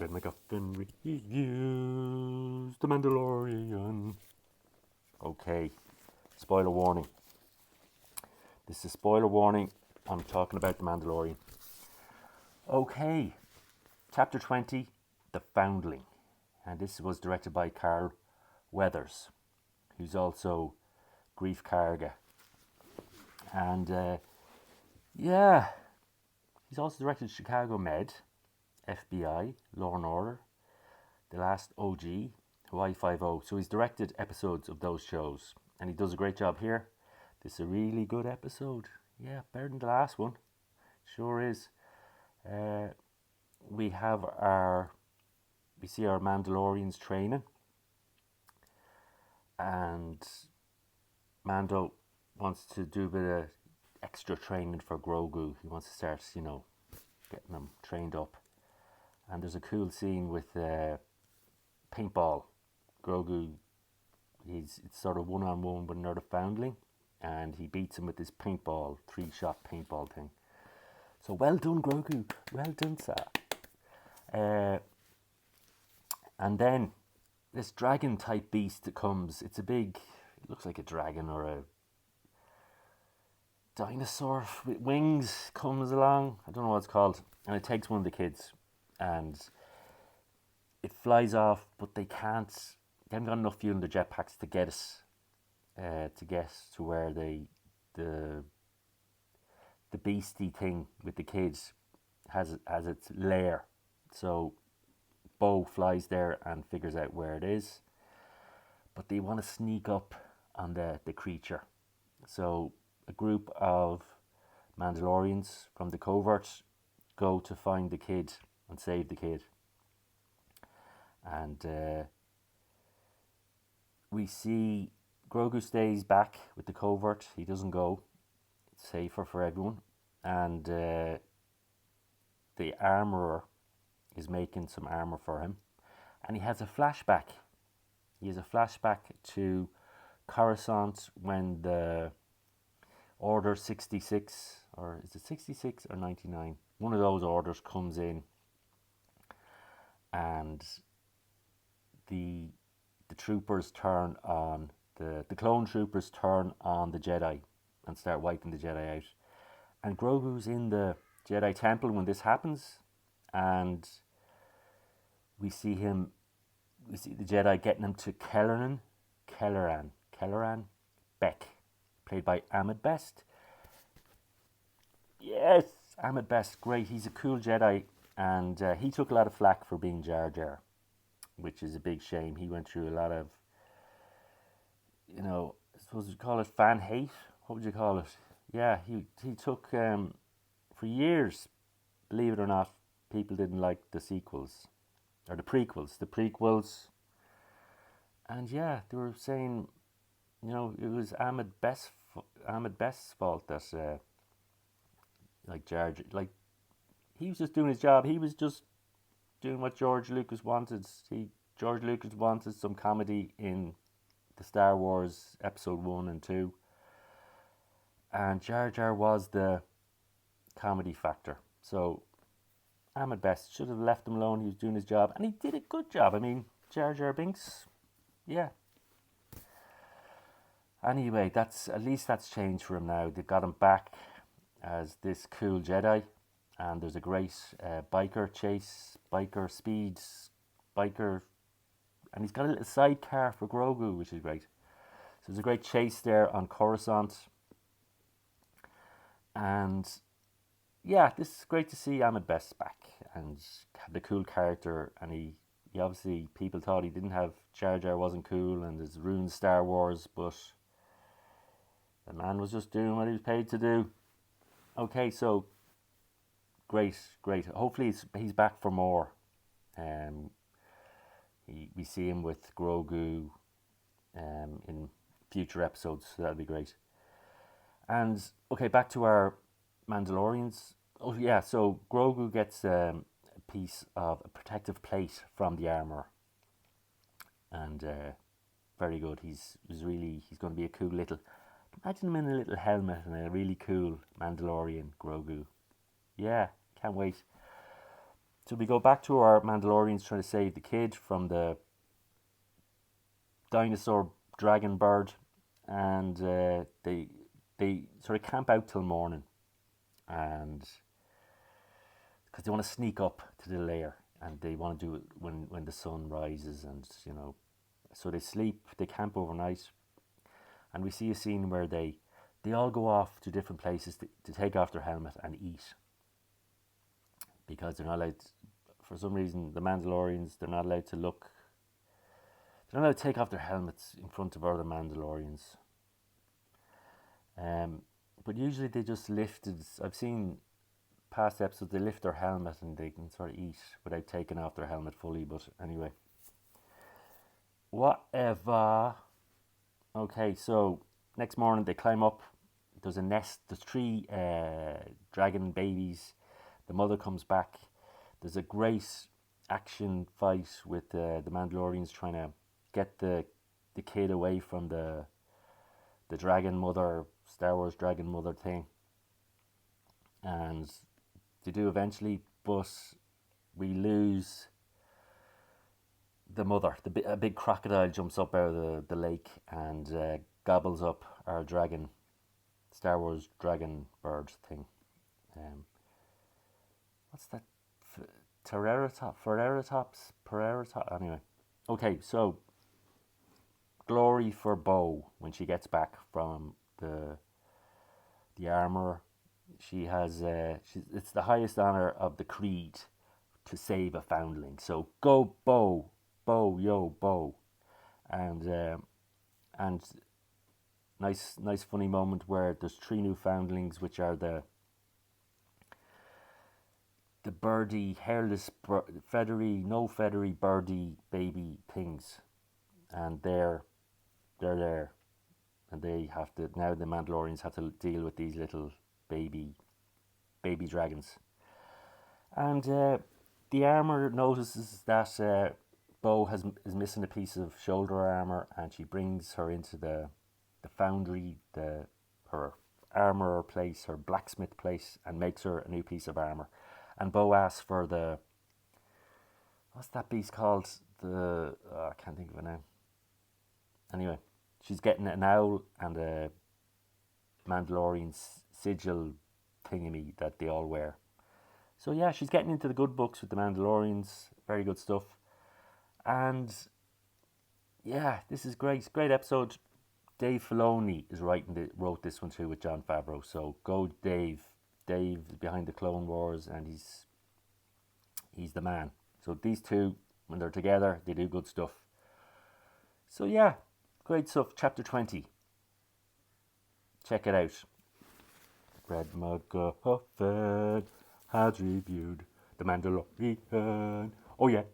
MacGuffin reviews The Mandalorian. Okay, spoiler warning. This is a spoiler warning. I'm talking about The Mandalorian. Okay, chapter 20, The Foundling. And this was directed by Carl Weathers, who's also Grief Karga. And he's also directed Chicago Med, FBI, Law and Order, The Last OG, Hawaii Five-0. So he's directed episodes of those shows, and he does a great job here. This is a really good episode. Yeah, better than the last one. Sure is. We see our Mandalorians training, and Mando wants to do a bit of extra training for Grogu. He wants to start, getting them trained up. And there's a cool scene with paintball. Grogu, it's sort of one-on-one with another foundling, and he beats him with this paintball, 3-shot paintball thing. So well done, Grogu. Well done, sir. And then this dragon-type beast that comes. It looks like a dragon or a dinosaur with wings comes along. I don't know what it's called. And it takes one of the kids. And it flies off, but they haven't got enough fuel in the jetpacks to get us, to get to where the beastie thing with the kids has its lair. So Bo flies there and figures out where it is, but they want to sneak up on the creature. So a group of Mandalorians from the covert go to find the kid and save the kid. And we see Grogu stays back with the covert. He doesn't go. It's safer for everyone. And the armorer is making some armor for him. And he has a flashback. He has a flashback to Coruscant when the Order 66, or is it 66 or 99? One of those orders comes in, and the troopers turn on, the clone troopers turn on the Jedi and start wiping the Jedi out. And Grogu's in the Jedi Temple when this happens, and we see the Jedi getting him to Kelleran Beck, played by Ahmed Best. Yes, Ahmed Best, great. He's a cool Jedi, and he took a lot of flack for being Jar Jar, which is a big shame. He went through a lot of, I suppose you'd call it fan hate. What would you call it? Yeah, he took, for years, believe it or not, people didn't like the sequels, or the prequels. And yeah, they were saying, it was Ahmed Best's fault that, Jar Jar, he was just doing his job. He was just doing what George Lucas wanted. George Lucas wanted some comedy in the Star Wars Episode 1 and 2. And Jar Jar was the comedy factor. So Ahmed Best should have left him alone. He was doing his job, and he did a good job. I mean, Jar Jar Binks, yeah. Anyway, at least that's changed for him now. They got him back as this cool Jedi, and there's a great biker chase, and he's got a little sidecar for Grogu, which is great. So there's a great chase there on Coruscant, and yeah, this is great to see Ahmed Best back and have the cool character. And he obviously, people thought he didn't have Jar Jar, wasn't cool, and has ruined Star Wars, but the man was just doing what he was paid to do. Okay, so great. Hopefully he's back for more. We see him with Grogu in future episodes, so that'll be great. And okay, back to our Mandalorians. Oh yeah, so Grogu gets a piece of a protective plate from the armor, and very good. He's going to be a cool little. Imagine him in a little helmet and a really cool Mandalorian Grogu. Yeah, can't wait. So we go back to our Mandalorians trying to save the kid from the dinosaur dragon bird, and they sort of camp out till morning, and because they want to sneak up to the lair, and they want to do it when the sun rises, and so they sleep, they camp overnight, and we see a scene where they all go off to different places to take off their helmet and eat, because they're not allowed. For some reason, the Mandalorians, they're not allowed to look. They're not allowed to take off their helmets in front of other Mandalorians. But usually they just lifted. I've seen past episodes, they lift their helmet and they can sort of eat without taking off their helmet fully. But anyway, whatever. Okay, so next morning they climb up. There's a nest. There's 3 dragon babies. The mother comes back. There's a great action fight with the Mandalorians trying to get the kid away from the dragon mother, Star Wars dragon mother thing. And they do eventually, but we lose the mother. A big crocodile jumps up out of the lake and gobbles up our dragon, Star Wars dragon bird thing. What's that? Ferreratops? Anyway. Okay, so glory for Bo when she gets back from the armor. She has it's the highest honor of the creed to save a foundling. So go Bo, Bo, and nice funny moment where there's 3 new foundlings, which are the birdie, hairless, feathery birdie baby things, and they're there, and they have to now. The Mandalorians have to deal with these little baby dragons, and the armor notices that Bo is missing a piece of shoulder armor, and she brings her into the foundry, her armor place, her blacksmith place, and makes her a new piece of armor. And Bo asks for what's that beast called? I can't think of it now. Anyway, she's getting an owl and a Mandalorian sigil thingamy that they all wear. So yeah, she's getting into the good books with the Mandalorians. Very good stuff. And yeah, this is great. Great episode. Dave Filoni is wrote this one too with Jon Favreau. So go Dave. Dave is behind the Clone Wars, and he's the man. So these two, when they're together, they do good stuff. So yeah, great stuff. Chapter 20. Check it out. Red MacGuffin has reviewed The Mandalorian. Oh yeah.